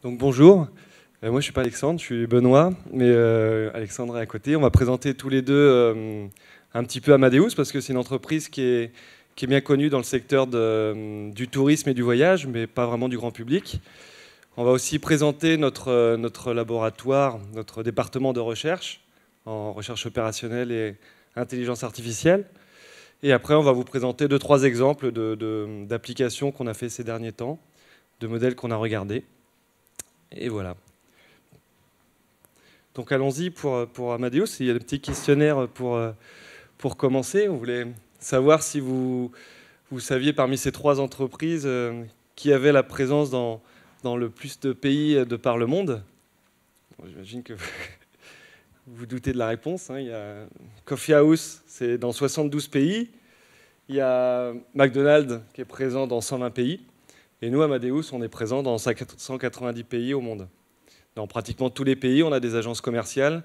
Donc bonjour, moi je ne suis pas Alexandre, je suis Benoît, mais Alexandre est à côté. On va présenter tous les deux un petit peu Amadeus, parce que c'est une entreprise qui est bien connue dans le secteur du tourisme et du voyage, mais pas vraiment du grand public. On va aussi présenter notre laboratoire, notre département de recherche, en recherche opérationnelle et intelligence artificielle. Et après, on va vous présenter 2-3 exemples d'applications qu'on a fait ces derniers temps, de modèles qu'on a regardés. Et voilà. Donc allons-y pour Amadeus. Il y a des petits questionnaires pour commencer. On voulait savoir si vous saviez parmi ces 3 entreprises qui avait la présence dans le plus de pays de par le monde. Bon, j'imagine que vous vous doutez de la réponse. Hein. Il y a Coffee House, c'est dans 72 pays. Il y a McDonald's qui est présent dans 120 pays. Et nous, Amadeus, on est présent dans 190 pays au monde. Dans pratiquement tous les pays, on a des agences commerciales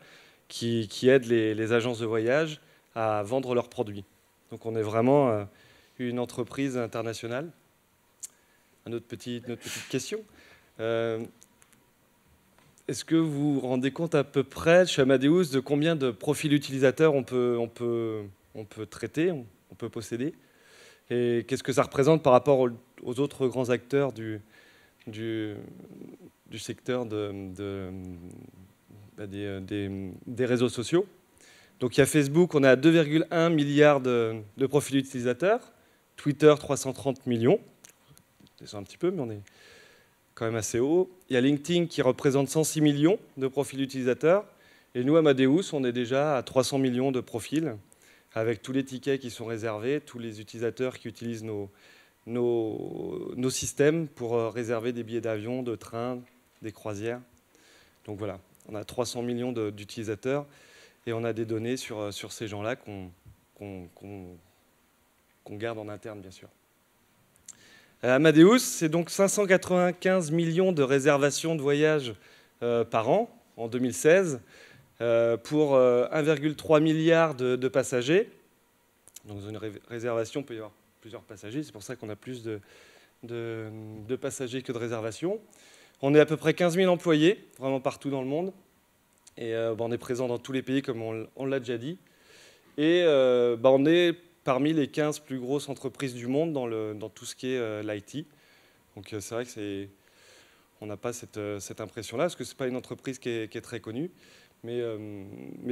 qui aident les agences de voyage à vendre leurs produits. Donc on est vraiment une entreprise internationale. Notre petite question. Est-ce que vous vous rendez compte à peu près, chez Amadeus, de combien de profils utilisateurs on peut traiter, on peut posséder? Et qu'est-ce que ça représente par rapport aux autres grands acteurs du secteur des réseaux sociaux? Donc il y a Facebook, on est à 2,1 milliards de profils utilisateurs. Twitter, 330 millions. C'est un petit peu, mais on est quand même assez haut. Il y a LinkedIn qui représente 106 millions de profils utilisateurs. Et nous, Amadeus, on est déjà à 300 millions de profils, avec tous les tickets qui sont réservés, tous les utilisateurs qui utilisent nos systèmes pour réserver des billets d'avion, de train, des croisières. Donc voilà, on a 300 millions d'utilisateurs et on a des données sur ces gens-là qu'on garde en interne, bien sûr. Amadeus, c'est donc 595 millions de réservations de voyages par an en 2016 pour 1,3 milliard de passagers. Donc dans une réservation, il peut y avoir plusieurs passagers, c'est pour ça qu'on a plus de passagers que de réservations. On est à peu près 15 000 employés, vraiment partout dans le monde. Et on est présent dans tous les pays, comme on l'a déjà dit. Et on est parmi les 15 plus grosses entreprises du monde dans tout ce qui est l'IT. Donc c'est vrai qu'on n'a pas cette impression-là, parce que ce n'est pas une entreprise qui est très connue, mais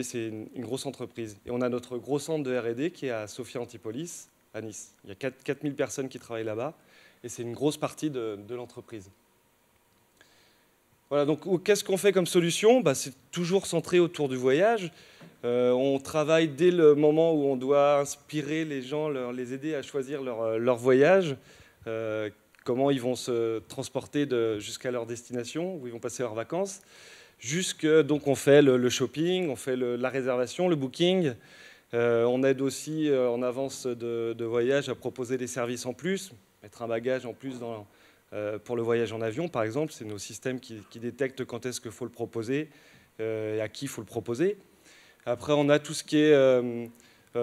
c'est une grosse entreprise. Et on a notre gros centre de R&D qui est à Sophia Antipolis, à Nice. Il y a 4000 personnes qui travaillent là-bas, et c'est une grosse partie de l'entreprise. Voilà, donc qu'est-ce qu'on fait comme solution? C'est toujours centré autour du voyage. On travaille dès le moment où on doit inspirer les gens, les aider à choisir leur voyage, comment ils vont se transporter jusqu'à leur destination, où ils vont passer leurs vacances. Donc on fait le shopping, on fait la réservation, le booking. On aide aussi en avance de voyage à proposer des services en plus, mettre un bagage en plus pour le voyage en avion, par exemple. C'est nos systèmes qui détectent quand est-ce qu'il faut le proposer et à qui il faut le proposer. Après, on a tout ce qui est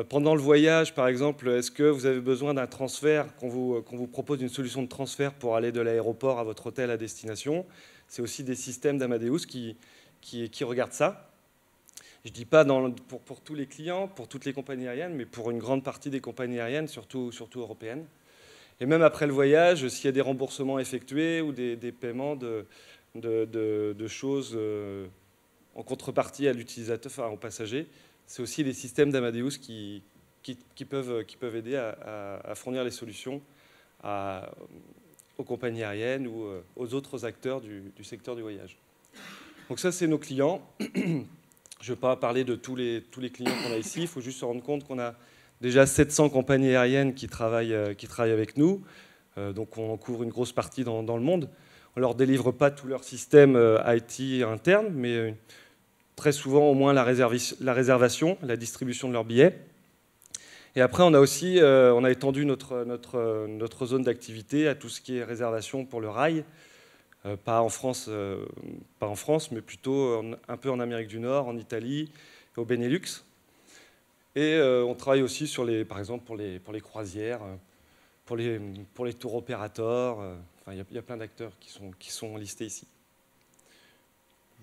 pendant le voyage, par exemple, est-ce que vous avez besoin d'un transfert, qu'on vous propose une solution de transfert pour aller de l'aéroport à votre hôtel à destination? C'est aussi des systèmes d'Amadeus qui regardent ça. Je ne dis pas pour tous les clients, pour toutes les compagnies aériennes, mais pour une grande partie des compagnies aériennes, surtout européennes. Et même après le voyage, s'il y a des remboursements effectués ou des paiements de choses en contrepartie à l'utilisateur, enfin au passager, c'est aussi les systèmes d'Amadeus qui peuvent aider à fournir les solutions aux compagnies aériennes ou aux autres acteurs du secteur du voyage. Donc ça, c'est nos clients. Je ne vais pas parler de tous les clients qu'on a ici. Il faut juste se rendre compte qu'on a déjà 700 compagnies aériennes qui travaillent avec nous. Donc on couvre une grosse partie dans le monde. On ne leur délivre pas tout leur système IT interne, mais très souvent au moins la réservation, la distribution de leurs billets. Et après, on a étendu notre zone d'activité à tout ce qui est réservation pour le rail. Pas en France, mais plutôt un peu en Amérique du Nord, en Italie, au Benelux. Et on travaille aussi par exemple pour les croisières, pour les tours opérateurs. Il y a plein d'acteurs qui sont listés ici.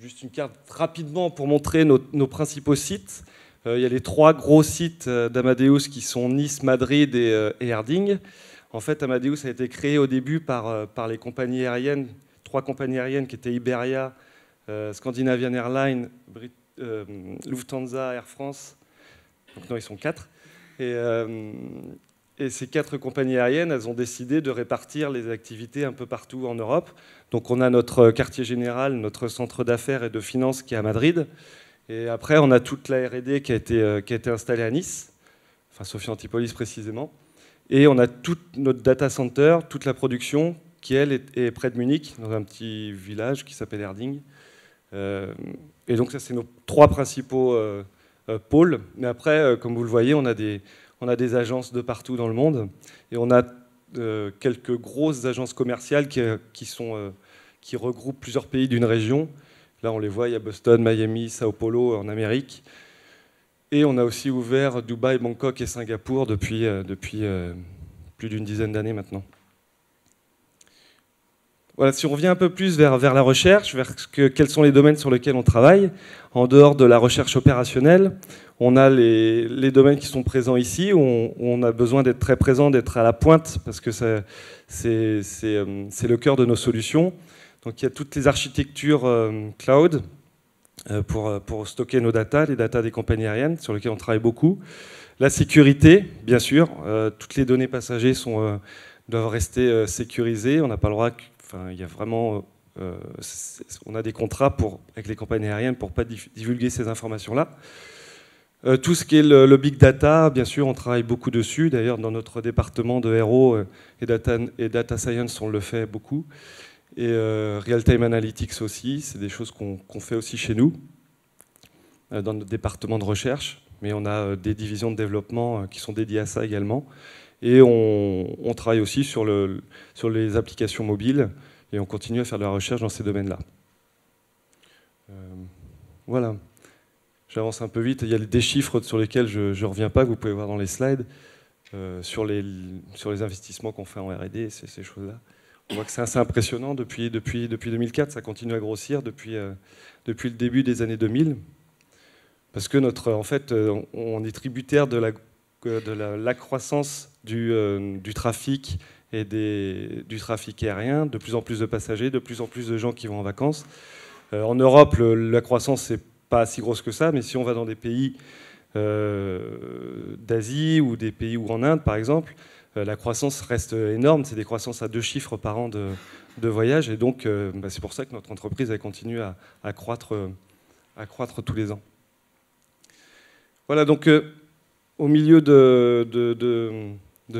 juste une carte rapidement pour montrer nos principaux sites. Il y a les 3 gros sites d'Amadeus qui sont Nice, Madrid et Erding. En fait, Amadeus a été créé au début par les compagnies aériennes, 3 compagnies aériennes qui étaient Iberia, Scandinavian Airlines, Lufthansa, Air France. Donc non, ils sont 4. Et ces 4 compagnies aériennes, elles ont décidé de répartir les activités un peu partout en Europe. Donc on a notre quartier général, notre centre d'affaires et de finances qui est à Madrid. Et après, on a toute la R&D qui a été installée à Nice, enfin Sophia Antipolis précisément. Et on a tout notre data center, toute la production qui, elle, est près de Munich, dans un petit village qui s'appelle Erding. Et donc ça, c'est nos 3 principaux pôles. Mais après, comme vous le voyez, on a des agences de partout dans le monde. Et on a quelques grosses agences commerciales qui regroupent plusieurs pays d'une région. Là, on les voit, il y a Boston, Miami, Sao Paulo en Amérique. Et on a aussi ouvert Dubaï, Bangkok et Singapour depuis plus d'une dizaine d'années maintenant. Voilà, si on revient un peu plus vers la recherche, quels sont les domaines sur lesquels on travaille, en dehors de la recherche opérationnelle, on a les domaines qui sont présents ici, où on a besoin d'être très présent, d'être à la pointe, parce que c'est le cœur de nos solutions. Donc il y a toutes les architectures cloud pour stocker nos datas, les datas des compagnies aériennes, sur lesquelles on travaille beaucoup. La sécurité, bien sûr, toutes les données passagers doivent rester sécurisées. On n'a pas le droit, il y a vraiment, on a des contrats avec les compagnies aériennes pour ne pas divulguer ces informations-là. Tout ce qui est le big data, bien sûr, on travaille beaucoup dessus. D'ailleurs, dans notre département de RO et data science, on le fait beaucoup. Et real-time analytics aussi, c'est des choses qu'on fait aussi chez nous, dans notre département de recherche. Mais on a des divisions de développement qui sont dédiées à ça également. Et on travaille aussi sur les applications mobiles, et on continue à faire de la recherche dans ces domaines-là. Voilà. J'avance un peu vite. Il y a des chiffres sur lesquels je ne reviens pas, que vous pouvez voir dans les slides, sur les investissements qu'on fait en R&D, ces choses-là. On voit que c'est assez impressionnant depuis 2004, ça continue à grossir depuis le début des années 2000. Parce que en fait, on est tributaire de la croissance du trafic et du trafic aérien, de plus en plus de passagers, de plus en plus de gens qui vont en vacances. En Europe, la croissance n'est pas si grosse que ça, mais si on va dans des pays d'Asie ou des pays ou en Inde, par exemple, la croissance reste énorme, c'est des croissances à 2 chiffres par an de voyage, et donc c'est pour ça que notre entreprise elle continue à croître tous les ans. Voilà, donc au milieu de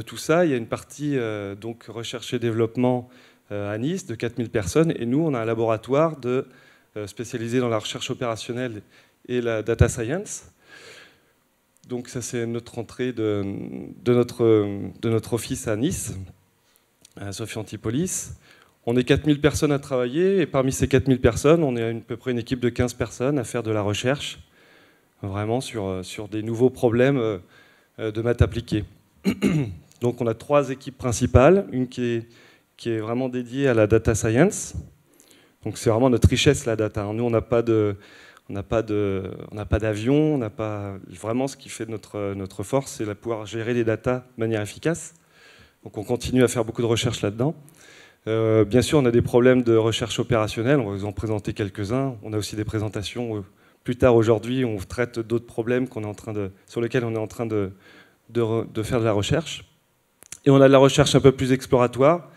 tout ça, il y a une partie donc recherche et développement à Nice de 4000 personnes, et nous on a un laboratoire spécialisé dans la recherche opérationnelle et la data science. Donc ça, c'est notre entrée de notre office à Nice, à Sophia Antipolis. On est 4000 personnes à travailler, et parmi ces 4000 personnes, on est à peu près une équipe de 15 personnes à faire de la recherche, vraiment sur des nouveaux problèmes de maths appliquées. Donc on a 3 équipes principales, une qui est vraiment dédiée à la data science. Donc c'est vraiment notre richesse, la data. Nous, on n'a pas d'avion, on n'a pas vraiment ce qui fait notre force, c'est de pouvoir gérer les datas de manière efficace. Donc on continue à faire beaucoup de recherche là-dedans. Bien sûr, on a des problèmes de recherche opérationnelle, on va vous en présenter quelques-uns. On a aussi des présentations plus tard aujourd'hui, on traite d'autres problèmes sur lesquels on est en train de faire de la recherche. Et on a de la recherche un peu plus exploratoire,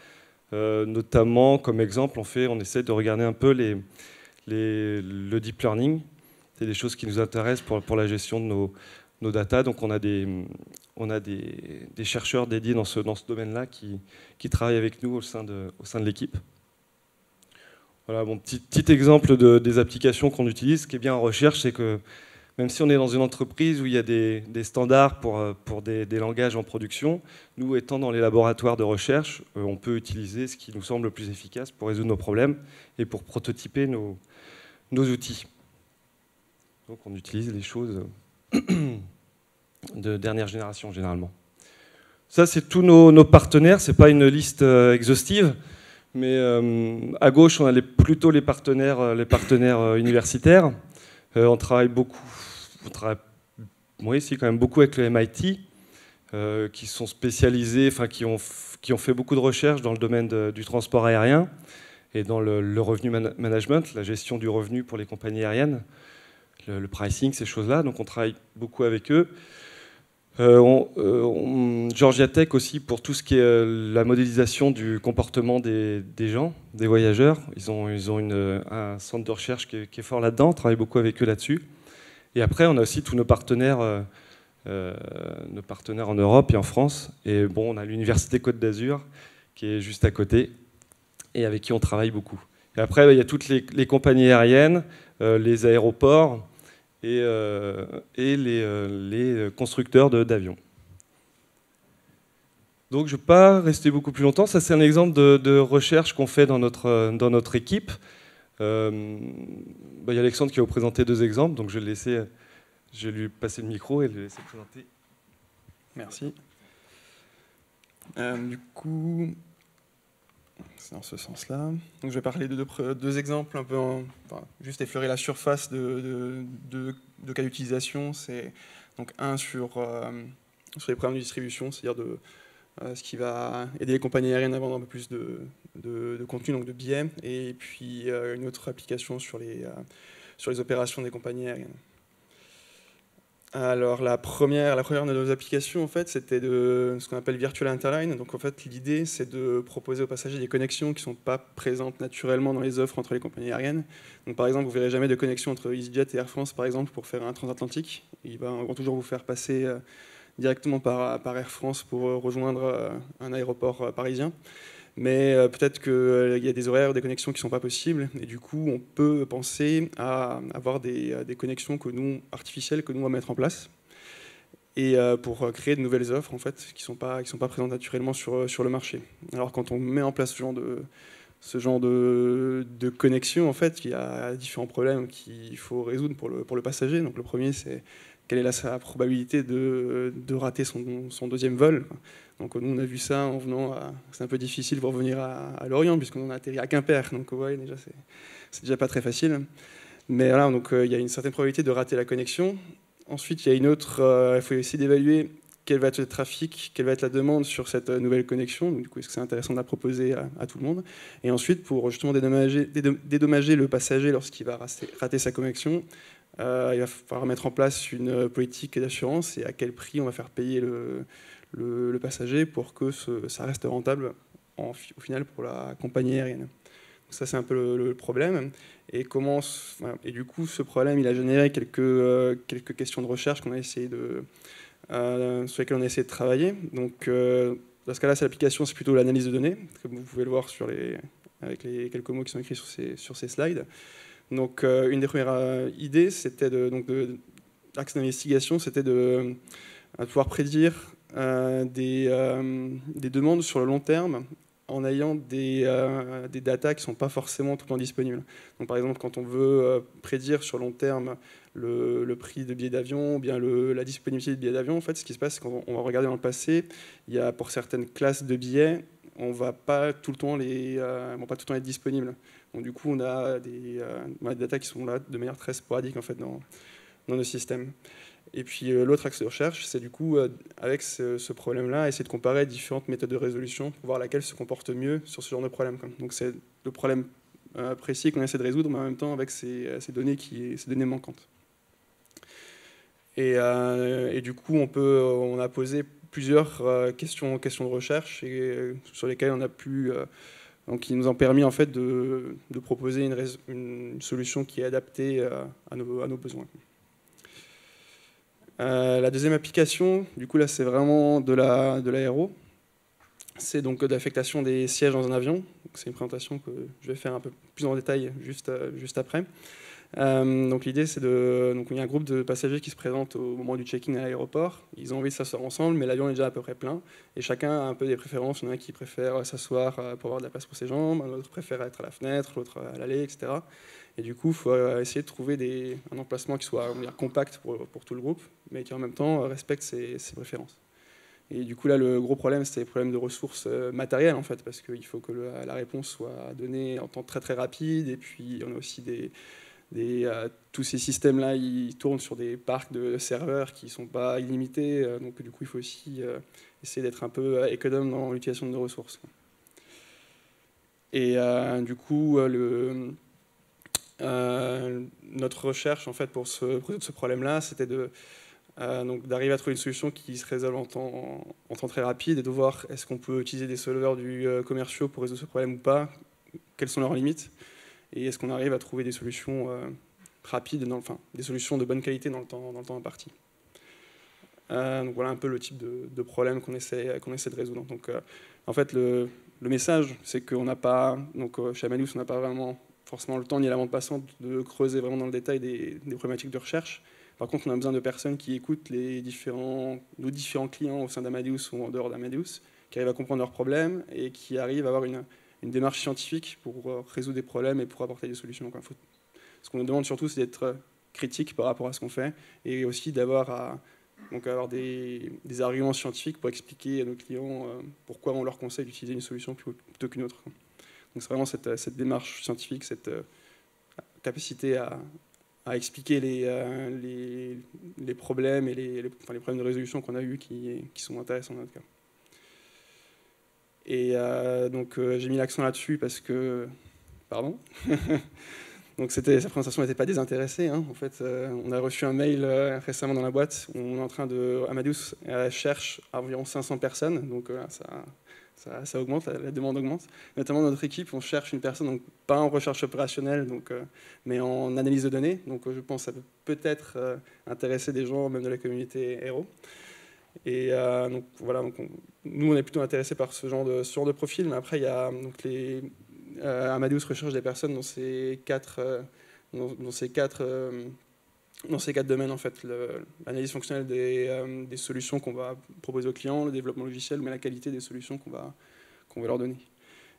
notamment comme exemple, on essaie de regarder un peu le deep learning. C'est des choses qui nous intéressent pour la gestion de nos data. Donc on a des chercheurs dédiés dans ce domaine-là qui travaillent avec nous au sein de l'équipe. Voilà, bon, petit exemple des applications qu'on utilise. Ce qui est bien en recherche, c'est que même si on est dans une entreprise où il y a des standards pour des langages en production, nous, étant dans les laboratoires de recherche, on peut utiliser ce qui nous semble le plus efficace pour résoudre nos problèmes et pour prototyper nos outils. Donc on utilise les choses de dernière génération, généralement. Ça, c'est tous nos partenaires. Ce n'est pas une liste exhaustive. Mais à gauche, on a plutôt les partenaires universitaires. On travaille beaucoup, oui, si, quand même beaucoup avec le MIT, qui sont spécialisés, enfin qui ont fait beaucoup de recherches dans le domaine du transport aérien et dans le revenu management, la gestion du revenu pour les compagnies aériennes, le pricing, ces choses-là. Donc on travaille beaucoup avec eux. Georgia Tech aussi pour tout ce qui est la modélisation du comportement des gens, des voyageurs. Ils ont un centre de recherche qui est fort là-dedans, on travaille beaucoup avec eux là-dessus. Et après, on a aussi tous nos partenaires en Europe et en France. Et bon, on a l'Université Côte d'Azur qui est juste à côté et avec qui on travaille beaucoup. Et après, il y a toutes les compagnies aériennes, les aéroports, et les constructeurs d'avions. Donc je ne vais pas rester beaucoup plus longtemps. Ça, c'est un exemple de recherche qu'on fait dans notre équipe. Il y a Alexandre qui va vous présenter 2 exemples, donc je vais lui passer le micro et le laisser présenter. Merci. Du coup, c'est dans ce sens-là. Donc, je vais parler de 2 exemples, un peu juste effleurer la surface de cas d'utilisation. C'est donc un sur les programmes de distribution, c'est-à-dire ce qui va aider les compagnies aériennes à vendre un peu plus de contenu, donc de billets, et puis une autre application sur les opérations des compagnies aériennes. Alors la première de nos applications, en fait, c'était de ce qu'on appelle Virtual Interline. Donc en fait, l'idée, c'est de proposer aux passagers des connexions qui ne sont pas présentes naturellement dans les offres entre les compagnies aériennes. Donc par exemple, vous ne verrez jamais de connexion entre EasyJet et Air France, par exemple, pour faire un transatlantique. Ils vont toujours vous faire passer directement par Air France pour rejoindre un aéroport parisien. Mais peut-être qu'il y a des horaires, des connexions qui ne sont pas possibles, et du coup, on peut penser à avoir des connexions artificielles que nous, on va mettre en place, et pour créer de nouvelles offres, en fait, qui ne sont pas présentes naturellement sur le marché. Alors, quand on met en place ce genre de connexion, en fait, il y a différents problèmes qu'il faut résoudre pour le passager. Donc, le premier, c'est quelle est sa probabilité de rater son deuxième vol. Donc nous, on a vu ça en venant c'est un peu difficile pour venir à Lorient, puisqu'on a atterri à Quimper. Donc vous voyez, déjà, c'est déjà pas très facile. Mais voilà, donc il y a une certaine probabilité de rater la connexion. Ensuite, il y a une autre, il faut essayer d'évaluer quel va être le trafic, quelle va être la demande sur cette nouvelle connexion. Donc, du coup, est-ce que c'est intéressant de la proposer à tout le monde? Et ensuite, pour justement dédommager le passager lorsqu'il va rater sa connexion, il va falloir mettre en place une politique d'assurance et à quel prix on va faire payer le passager pour que ça reste rentable au final pour la compagnie aérienne. Donc ça, c'est un peu le problème. Et du coup, ce problème, il a généré quelques questions de recherche qu'on a essayé sur lesquelles on a essayé de travailler. Donc, dans ce cas-là, cette application, c'est plutôt l'analyse de données, comme vous pouvez le voir avec les quelques mots qui sont écrits sur ces slides. Donc, une des premières idées, c'était l'axe d'investigation, c'était de pouvoir prédire des demandes sur le long terme en ayant des datas qui ne sont pas forcément tout le temps disponibles. Donc, par exemple, quand on veut prédire sur long terme le prix de billets d'avion, ou bien la disponibilité de billets d'avion, en fait, ce qui se passe, c'est qu'on va regarder dans le passé, il y a pour certaines classes de billets, on ne va pas tout le temps être disponibles. Donc, du coup, on a des data qui sont là de manière très sporadique en fait, dans nos systèmes. Et puis l'autre axe de recherche, c'est du coup, avec ce problème-là, essayer de comparer différentes méthodes de résolution pour voir laquelle se comporte mieux sur ce genre de problème. Donc c'est le problème précis qu'on essaie de résoudre, mais en même temps avec ces données manquantes. Et du coup, on a posé plusieurs questions de recherche sur lesquelles on a pu... donc, qui nous ont permis en fait, de proposer une solution qui est adaptée à nos besoins. La deuxième application, du coup là c'est vraiment de l'aéro. C'est donc de l'affectation des sièges dans un avion. C'est une présentation que je vais faire un peu plus en détail juste après. Donc l'idée c'est donc il y a un groupe de passagers qui se présentent au moment du check-in à l'aéroport. Ils ont envie de s'asseoir ensemble, mais l'avion est déjà à peu près plein. Et chacun a un peu des préférences. Il y en a un qui préfère s'asseoir pour avoir de la place pour ses jambes, un autre préfère être à la fenêtre, l'autre à l'allée, etc. Et du coup, il faut essayer de trouver un emplacement qui soit compact pour tout le groupe, mais qui en même temps respecte ses préférences. Et du coup, là, le gros problème, c'était les problèmes de ressources matérielles, en fait, parce qu'il faut que la réponse soit donnée en temps très très rapide. Et puis, on a aussi tous ces systèmes-là, ils tournent sur des parcs de serveurs qui ne sont pas illimités. Donc, du coup, il faut aussi essayer d'être un peu économe dans l'utilisation de nos ressources. Et du coup, notre recherche, en fait, pour résoudre ce problème-là, c'était d'arriver à trouver une solution qui se résolve en temps très rapide et de voir est-ce qu'on peut utiliser des solvers commerciaux pour résoudre ce problème ou pas, quelles sont leurs limites, et est-ce qu'on arrive à trouver des solutions rapides, des solutions de bonne qualité dans le temps imparti. Donc voilà un peu le type de problème qu'on essaie de résoudre. Donc en fait, le message, c'est qu'on n'a pas, chez Amadeus, on n'a pas vraiment forcément le temps ni la bande passante de creuser vraiment dans le détail des problématiques de recherche. Par contre, on a besoin de personnes qui écoutent nos différents clients au sein d'Amadeus ou en dehors d'Amadeus, qui arrivent à comprendre leurs problèmes et qui arrivent à avoir une démarche scientifique pour résoudre des problèmes et pour apporter des solutions. Donc, ce qu'on nous demande surtout, c'est d'être critique par rapport à ce qu'on fait et aussi d'avoir des arguments scientifiques pour expliquer à nos clients pourquoi on leur conseille d'utiliser une solution plutôt qu'une autre. Donc c'est vraiment cette démarche scientifique, cette capacité à expliquer les problèmes et les problèmes de résolution qu'on a eus qui sont intéressants dans notre cas. Et donc j'ai mis l'accent là-dessus parce que... Pardon. Donc cette présentation n'était pas désintéressée. Hein. En fait, on a reçu un mail récemment dans la boîte où on est en train Amadeus cherche environ 500 personnes. Donc ça augmente, la demande augmente. Notamment dans notre équipe, on cherche une personne, donc pas en recherche opérationnelle, mais en analyse de données. Donc je pense que ça peut peut-être intéresser des gens, même de la communauté Aero. Et donc voilà, nous on est plutôt intéressés par ce genre de profil, mais après il y a Amadeus recherche des personnes dans ces quatre domaines en fait, l'analyse fonctionnelle des solutions qu'on va proposer aux clients, le développement logiciel, mais la qualité des solutions qu'on va leur donner.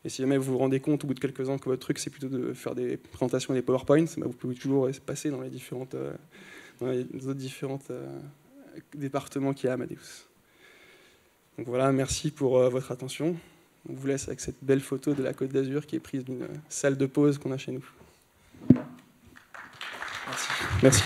Et si jamais vous vous rendez compte au bout de quelques ans que votre truc c'est plutôt de faire des présentations et des PowerPoints, vous pouvez toujours passer dans les autres différentes départements qu'il y a à Amadeus. Donc voilà, merci pour votre attention. On vous laisse avec cette belle photo de la Côte d'Azur qui est prise d'une salle de pause qu'on a chez nous. Merci.